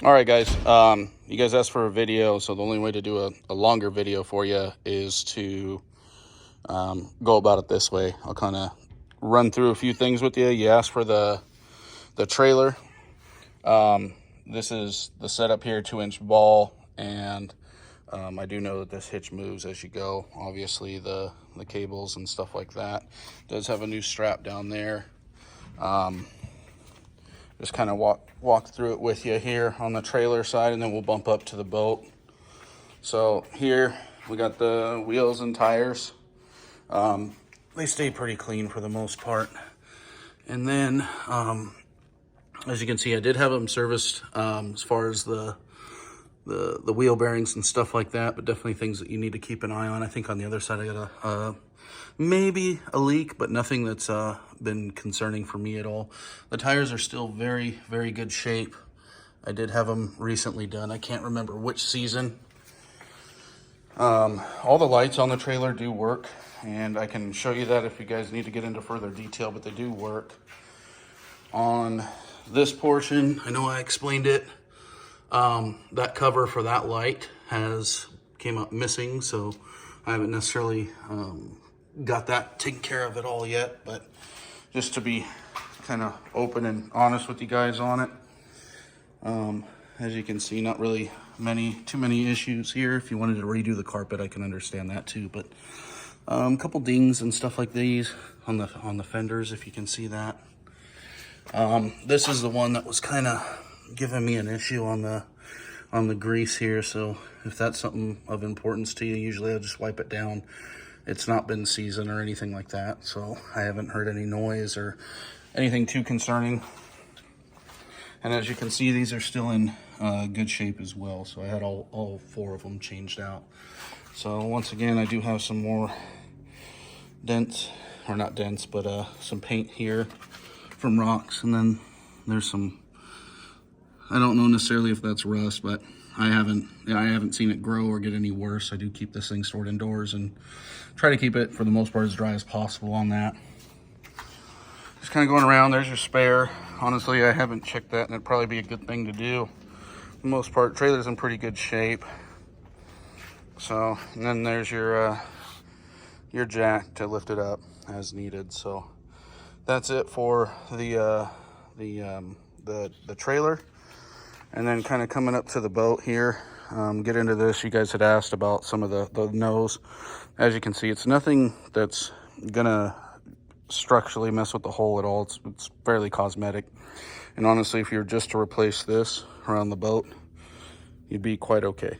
All right, guys. You guys asked for a video, so the only way to do a longer video for you is to go about it this way. I'll kind of run through a few things with you. You asked for the trailer. This is the setup here, 2-inch ball, and I do know that this hitch moves as you go. Obviously, the cables and stuff like that. It does have a new strap down there. Just kind of walk through it with you here on the trailer side, and then we'll bump up to the boat. So here we got the wheels and tires. They stay pretty clean for the most part. And then, as you can see, I did have them serviced as far as the wheel bearings and stuff like that, but definitely things that you need to keep an eye on. I think on the other side I got maybe a leak, but nothing that's been concerning for me at all. The tires are still very, very good shape. I did have them recently done. I can't remember which season. All the lights on the trailer do work, and I can show you that if you guys need to get into further detail, but they do work. On this portion, I know I explained it. That cover for that light came up missing, so I haven't necessarily got that taken care of at all yet, but just to be kind of open and honest with you guys on it. As you can see, not really too many issues here. If you wanted to redo the carpet, I can understand that too, but a couple dings and stuff like these on the fenders, if you can see that. This is the one that was kind of giving me an issue on the grease here, so if that's something of importance to you, usually I'll just wipe it down. It's not been seasoned or anything like that, so I haven't heard any noise or anything too concerning. And as you can see, these are still in good shape as well, so I had all 4 of them changed out. So once again, I do have some more dents, or not dents, but some paint here from rocks, and then there's some, I don't know necessarily if that's rust, but I haven't seen it grow or get any worse. I do keep this thing stored indoors and try to keep it for the most part as dry as possible on that. Just kind of going around. There's your spare. Honestly, I haven't checked that, and it'd probably be a good thing to do. For the most part, trailer's in pretty good shape. So, and then there's your jack to lift it up as needed. So that's it for the trailer. And then kind of coming up to the boat here, get into this. You guys had asked about some of the nose. As you can see, it's nothing that's gonna structurally mess with the hull at all. It's fairly cosmetic. And honestly, if you're just to replace this around the boat, you'd be quite okay.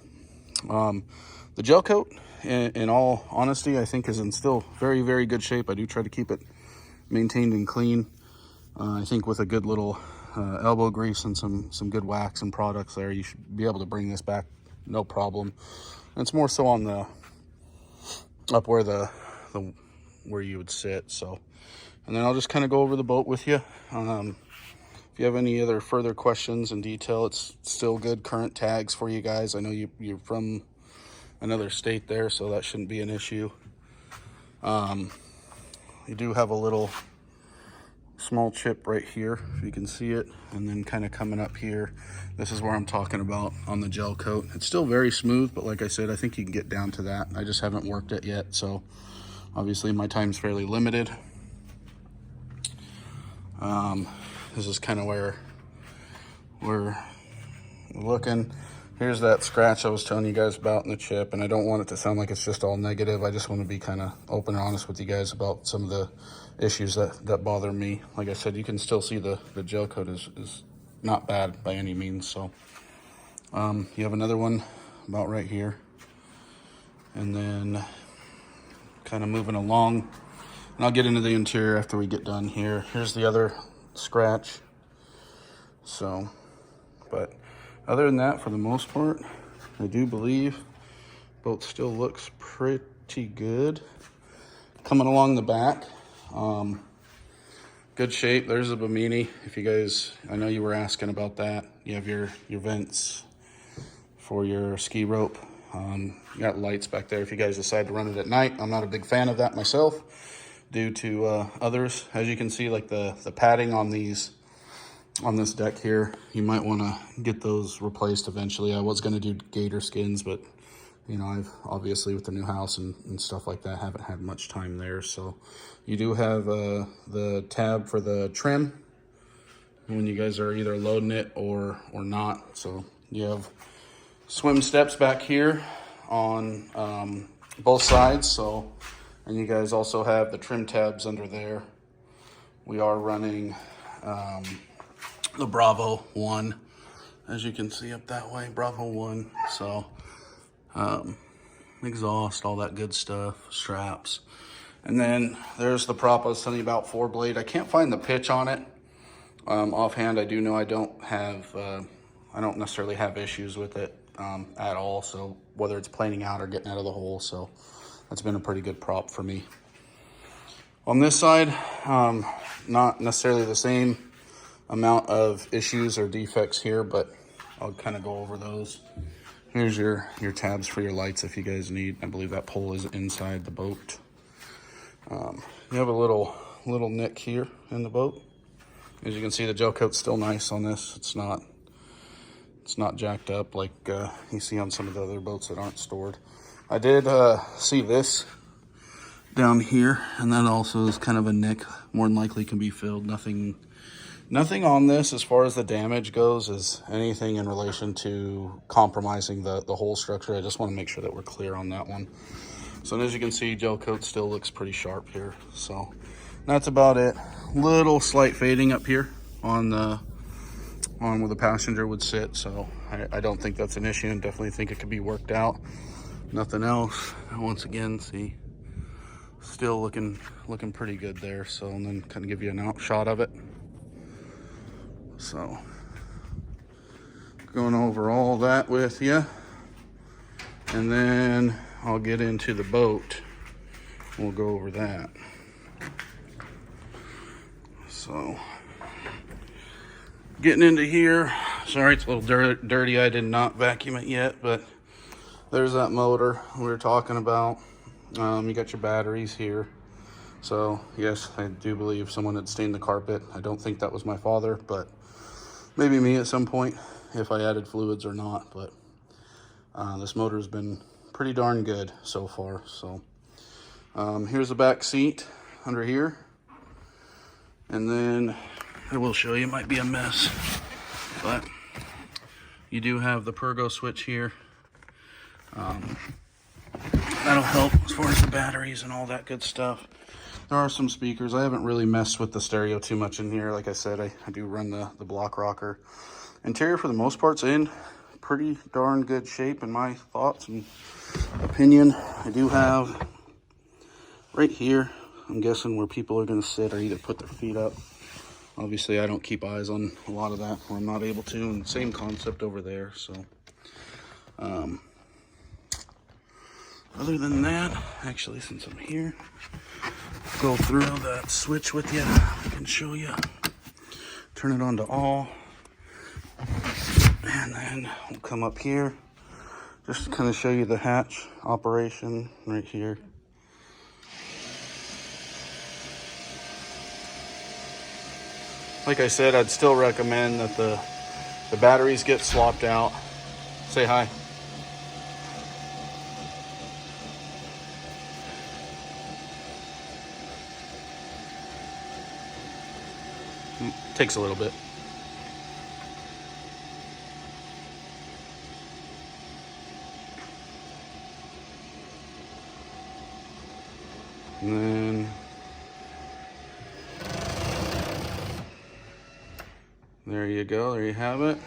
The gel coat, in all honesty, I think is in still very, very good shape. I do try to keep it maintained and clean. I think with a good little elbow grease and some good wax and products there, you should be able to bring this back no problem. And it's more so on the up where you would sit. So, and then I'll just kind of go over the boat with you. If you have any other further questions in detail, it's still good current tags for you guys. I know you're from another state there, so that shouldn't be an issue. You do have a little small chip right here, if you can see it, and then kind of coming up here, this is where I'm talking about on the gel coat. It's still very smooth, but like I said, I think you can get down to that. I just haven't worked it yet, so obviously my time's fairly limited. This is kind of where we're looking. Here's that scratch I was telling you guys about in the chip, and I don't want it to sound like it's just all negative. I just want to be kind of open and honest with you guys about some of the issues that bother me. Like I said, you can still see the gel coat is not bad by any means. So you have another one about right here, and then kind of moving along, and I'll get into the interior after we get done here. Here's the other scratch. So, but other than that, for the most part, I do believe boat still looks pretty good. Coming along the back, good shape. There's a Bimini. If you guys, I know you were asking about that. You have your vents for your ski rope. You got lights back there if you guys decide to run it at night. I'm not a big fan of that myself due to others. As you can see, like the padding on these on this deck here. You might want to get those replaced eventually. I was going to do gator skins, but you know, I've obviously with the new house and stuff like that, haven't had much time there. So you do have the tab for the trim when you guys are either loading it or not. So you have swim steps back here on both sides. So, and you guys also have the trim tabs under there. We are running the Bravo 1, as you can see up that way, Bravo 1. So exhaust, all that good stuff, straps. And then there's the prop I was telling you about, 4-blade. I can't find the pitch on it. Offhand, I do know I don't necessarily have issues with it at all. So whether it's planing out or getting out of the hole, so that's been a pretty good prop for me. On this side, not necessarily the same amount of issues or defects here, but I'll kind of go over those. Here's your tabs for your lights if you guys need. I believe that pole is inside the boat. You have a little nick here in the boat. As you can see, the gel coat's still nice on this. It's not jacked up like you see on some of the other boats that aren't stored. I did see this down here, and that also is kind of a nick. More than likely can be filled. Nothing on this as far as the damage goes is anything in relation to compromising the whole structure. I just want to make sure that we're clear on that one. So as you can see, gel coat still looks pretty sharp here. So that's about it. Little slight fading up here on where the passenger would sit. So I don't think that's an issue, and definitely think it could be worked out. Nothing else. And once again, see, still looking pretty good there. So, and then kind of give you an out shot of it. So going over all that with you, and then I'll get into the boat. We'll go over that. So getting into here, sorry it's a little dirty. I did not vacuum it yet, but there's that motor we were talking about. You got your batteries here. So yes, I do believe someone had stained the carpet. I don't think that was my father, but maybe me at some point if I added fluids or not. But this motor has been pretty darn good so far. So here's the back seat under here, and then I will show you, it might be a mess, but you do have the Pergo switch here. That'll help as far as the batteries and all that good stuff. There are some speakers. I haven't really messed with the stereo too much in here. Like I said, I do run the block rocker. Interior for the most part's in pretty darn good shape in my thoughts and opinion. I do have right here, I'm guessing where people are going to sit or either put their feet up. Obviously, I don't keep eyes on a lot of that, or I'm not able to, and same concept over there. So other than that, actually, since I'm here, go through that switch with you. I can show you. Turn it on to all. And then we'll come up here. Just to kind of show you the hatch operation right here. Like I said, I'd still recommend that the batteries get swapped out. Say hi. Takes a little bit. And then there you go, there you have it.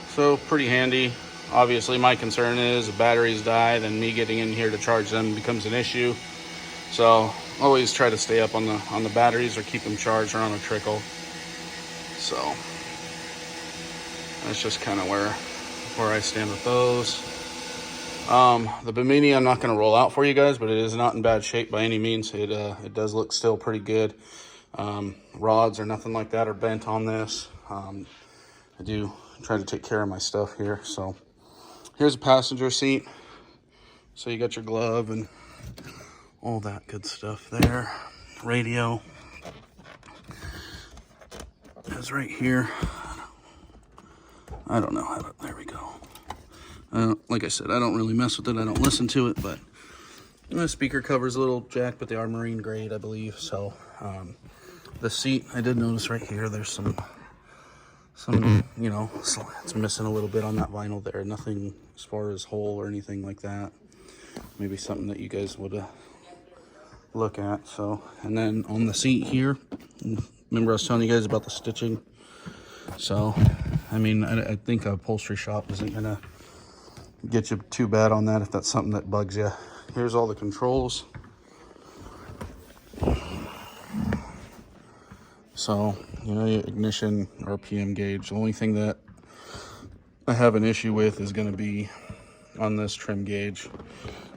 So pretty handy. Obviously my concern is if batteries die, then me getting in here to charge them becomes an issue. So always try to stay up on the batteries or keep them charged or on a trickle. So that's just kind of where I stand with those. The Bimini I'm not going to roll out for you guys, but it is not in bad shape by any means. It does look still pretty good. Rods or nothing like that are bent on this. I do try to take care of my stuff here. So here's a passenger seat. So you got your glove and all that good stuff there. Radio. is right here. I don't know how to, there we go. Like I said, I don't really mess with it. I don't listen to it, but the speaker cover's a little jacked, but they are marine grade, I believe. So the seat, I did notice right here, there's some, you know, it's missing a little bit on that vinyl there. Nothing as far as hole or anything like that. Maybe something that you guys would look at. So, and then on the seat here, remember I was telling you guys about the stitching. So, I mean, I think a upholstery shop isn't gonna get you too bad on that if that's something that bugs you. Here's all the controls. So, you know, your ignition, RPM gauge. The only thing that I have an issue with is going to be on this trim gauge,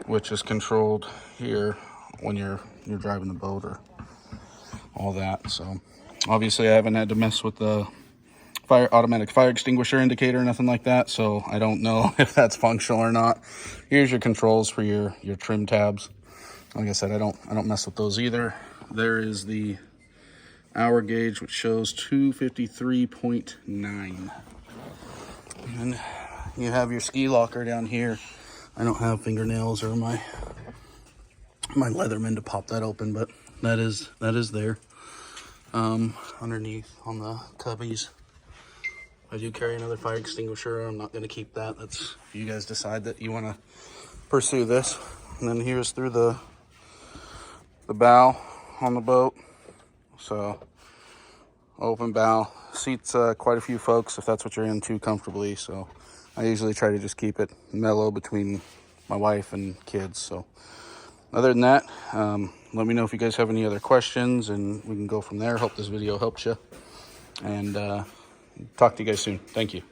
which is controlled here when you're driving the boat or all that. So, obviously, I haven't had to mess with the automatic fire extinguisher indicator or nothing like that, so I don't know if that's functional or not. Here's your controls for your trim tabs. Like I said, I don't mess with those either. There is the hour gauge, which shows 253.9. And you have your ski locker down here. I don't have fingernails or my Leatherman to pop that open, but that is there. Underneath on the cubbies, I do carry another fire extinguisher. I'm not going to keep that. That's if you guys decide that you want to pursue this. And then here's through the bow on the boat. So open bow, seats quite a few folks if that's what you're into comfortably. So I usually try to just keep it mellow between my wife and kids. So other than that, let me know if you guys have any other questions and we can go from there. Hope this video helped you, and talk to you guys soon. Thank you.